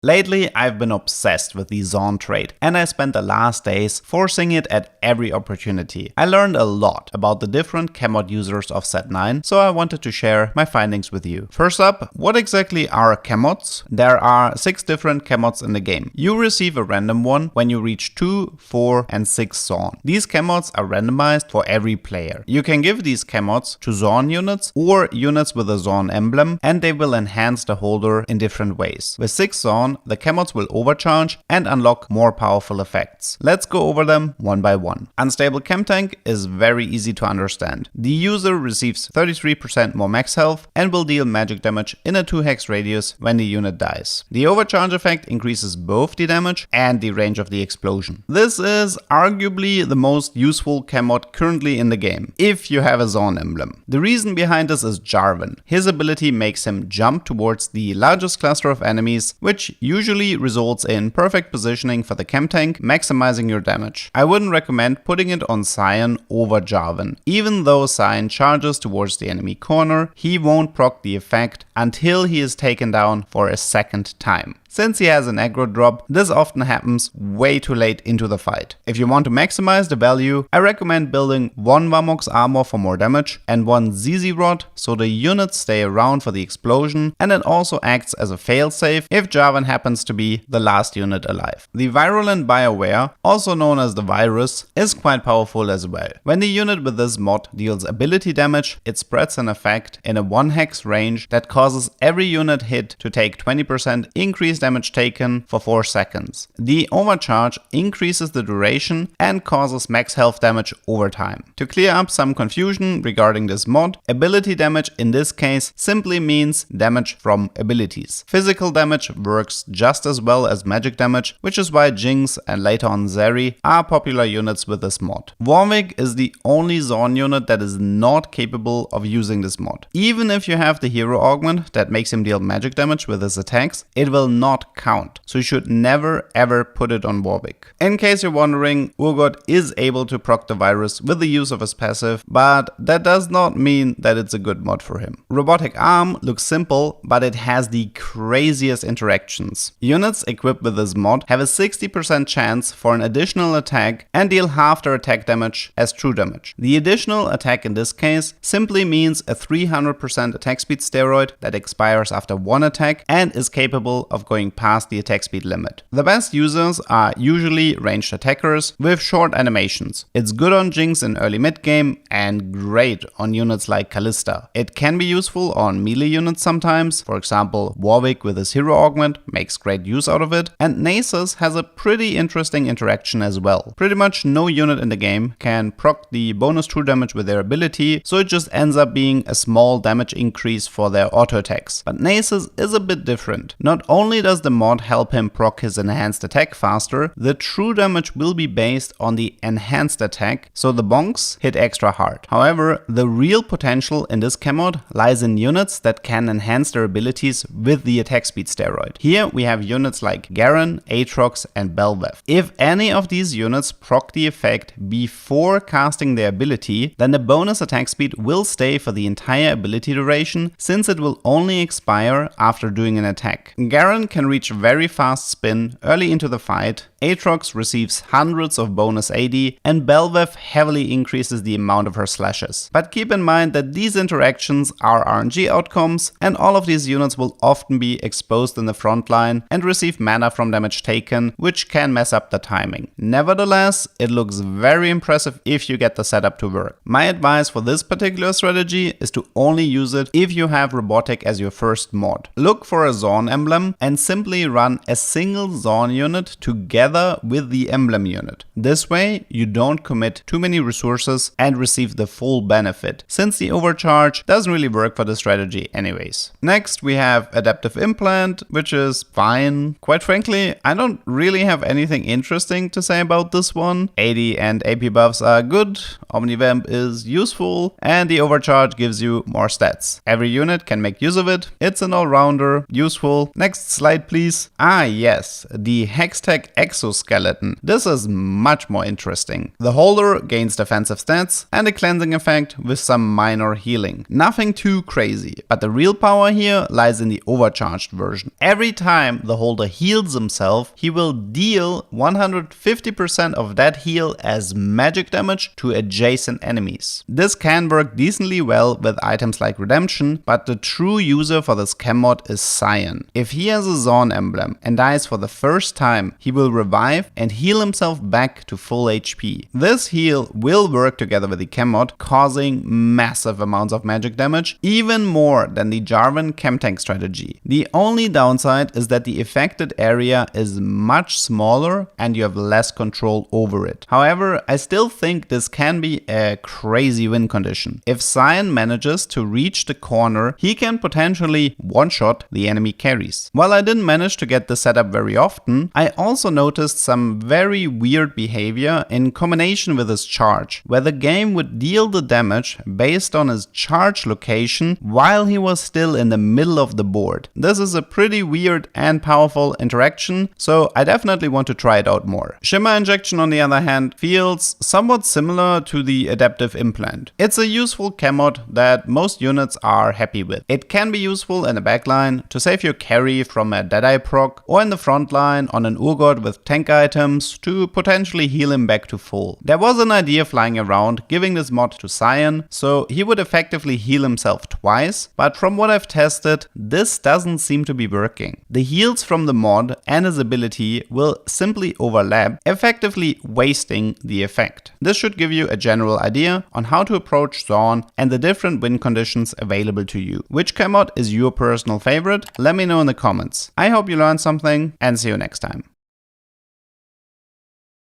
Lately, I've been obsessed with the Zone trait, and I spent the last days forcing it at every opportunity. I learned a lot about the different Chem Mod users of Set 9, so I wanted to share my findings with you. First up, what exactly are Chem Mods? There are 6 different Chem Mods in the game. You receive a random one when you reach 2, 4 and 6 Zone. These Chem Mods are randomized for every player. You can give these Chem Mods to Zone units or units with a Zone emblem, and they will enhance the holder in different ways. With 6 Zone, the Chem Mods will overcharge and unlock more powerful effects. Let's go over them one by one. Unstable Chemtank is very easy to understand. The user receives 33% more max health and will deal magic damage in a 2 hex radius when the unit dies. The overcharge effect increases both the damage and the range of the explosion. This is arguably the most useful Chem Mod currently in the game, if you have a Zone emblem. The reason behind this is Jarvan. His ability makes him jump towards the largest cluster of enemies, which usually results in perfect positioning for the Chemtank, maximizing your damage. I wouldn't recommend putting it on Sion over Jarvan. Even though Sion charges towards the enemy corner, he won't proc the effect until he is taken down for a second time. Since he has an aggro drop, this often happens way too late into the fight. If you want to maximize the value, I recommend building 1 Warmox armor for more damage and 1 ZZ rod so the units stay around for the explosion, and it also acts as a failsafe if Jarvan happens to be the last unit alive. The virulent Bioware, also known as the virus, is quite powerful as well. When the unit with this mod deals ability damage, it spreads an effect in a 1 hex range that causes every unit hit to take 20% increased damage taken for 4 seconds. The overcharge increases the duration and causes max health damage over time. To clear up some confusion regarding this mod, ability damage in this case simply means damage from abilities. Physical damage works just as well as magic damage, which is why Jinx and later on Zeri are popular units with this mod. Warwick is the only Zone unit that is not capable of using this mod. Even if you have the hero augment that makes him deal magic damage with his attacks, it will not count, so you should never ever put it on Warwick. In case you're wondering, Urgot is able to proc the virus with the use of his passive, but that does not mean that it's a good mod for him. Robotic Arm looks simple, but it has the craziest interactions. Units equipped with this mod have a 60% chance for an additional attack and deal half their attack damage as true damage. The additional attack in this case simply means a 300% attack speed steroid that expires after 1 attack and is capable of going past the attack speed limit. The best users are usually ranged attackers with short animations. It's good on Jinx in early mid game and great on units like Kalista. It can be useful on melee units sometimes, for example Warwick with his hero augment makes great use out of it, and Nasus has a pretty interesting interaction as well. Pretty much no unit in the game can proc the bonus true damage with their ability, so it just ends up being a small damage increase for their auto attacks. But Nasus is a bit different. Not only does the mod help him proc his enhanced attack faster, the true damage will be based on the enhanced attack, so the bonks hit extra hard. However, the real potential in this Chem Mod lies in units that can enhance their abilities with the attack speed steroid. Here we have units like Garen, Aatrox and Belveth. If any of these units proc the effect before casting their ability, then the bonus attack speed will stay for the entire ability duration, since it will only expire after doing an attack. Garen can reach very fast spin early into the fight, Aatrox receives hundreds of bonus AD, and Belveth heavily increases the amount of her slashes. But keep in mind that these interactions are RNG outcomes, and all of these units will often be exposed in the front line and receive mana from damage taken, which can mess up the timing. Nevertheless, it looks very impressive if you get the setup to work. My advice for this particular strategy is to only use it if you have Robotic as your first mod. Look for a Zone emblem and simply run a single Zone unit together with the emblem unit. This way you don't commit too many resources and receive the full benefit, since the overcharge doesn't really work for the strategy anyways. Next we have Adaptive Implant, which is fine. Quite frankly, I don't really have anything interesting to say about this one. AD and AP buffs are good, Omnivamp is useful, and the overcharge gives you more stats. Every unit can make use of it, it's an all-rounder, useful. Next slide please. Ah yes, the Hextech Exoskeleton Exoskeleton. This is much more interesting. The holder gains defensive stats and a cleansing effect with some minor healing. Nothing too crazy, but the real power here lies in the overcharged version. Every time the holder heals himself, he will deal 150% of that heal as magic damage to adjacent enemies. This can work decently well with items like Redemption, but the true user for this Chem Mod is Cyan. If he has a Zorn emblem and dies for the first time, he will revive and heal himself back to full HP. This heal will work together with the Chem Mod, causing massive amounts of magic damage, even more than the Jarvan Chemtank strategy. The only downside is that the affected area is much smaller and you have less control over it. However, I still think this can be a crazy win condition. If Cyan manages to reach the corner, he can potentially one-shot the enemy carries. While I didn't manage to get this setup very often, I also noticed some very weird behavior in combination with his charge, where the game would deal the damage based on his charge location while he was still in the middle of the board. This is a pretty weird and powerful interaction, so I definitely want to try it out more. Shimmer Injection, on the other hand, feels somewhat similar to the adaptive Implant. It's a useful Chem Mod that most units are happy with. It can be useful in a backline to save your carry from a Deadeye proc, or in the front line on an Urgot with tank items to potentially heal him back to full. There was an idea flying around giving this mod to Cyan, so he would effectively heal himself twice, but from what I've tested, this doesn't seem to be working. The heals from the mod and his ability will simply overlap, effectively wasting the effect. This should give you a general idea on how to approach Zorn and the different win conditions available to you. Which Chem Mod is your personal favorite? Let me know in the comments. I hope you learned something and see you next time.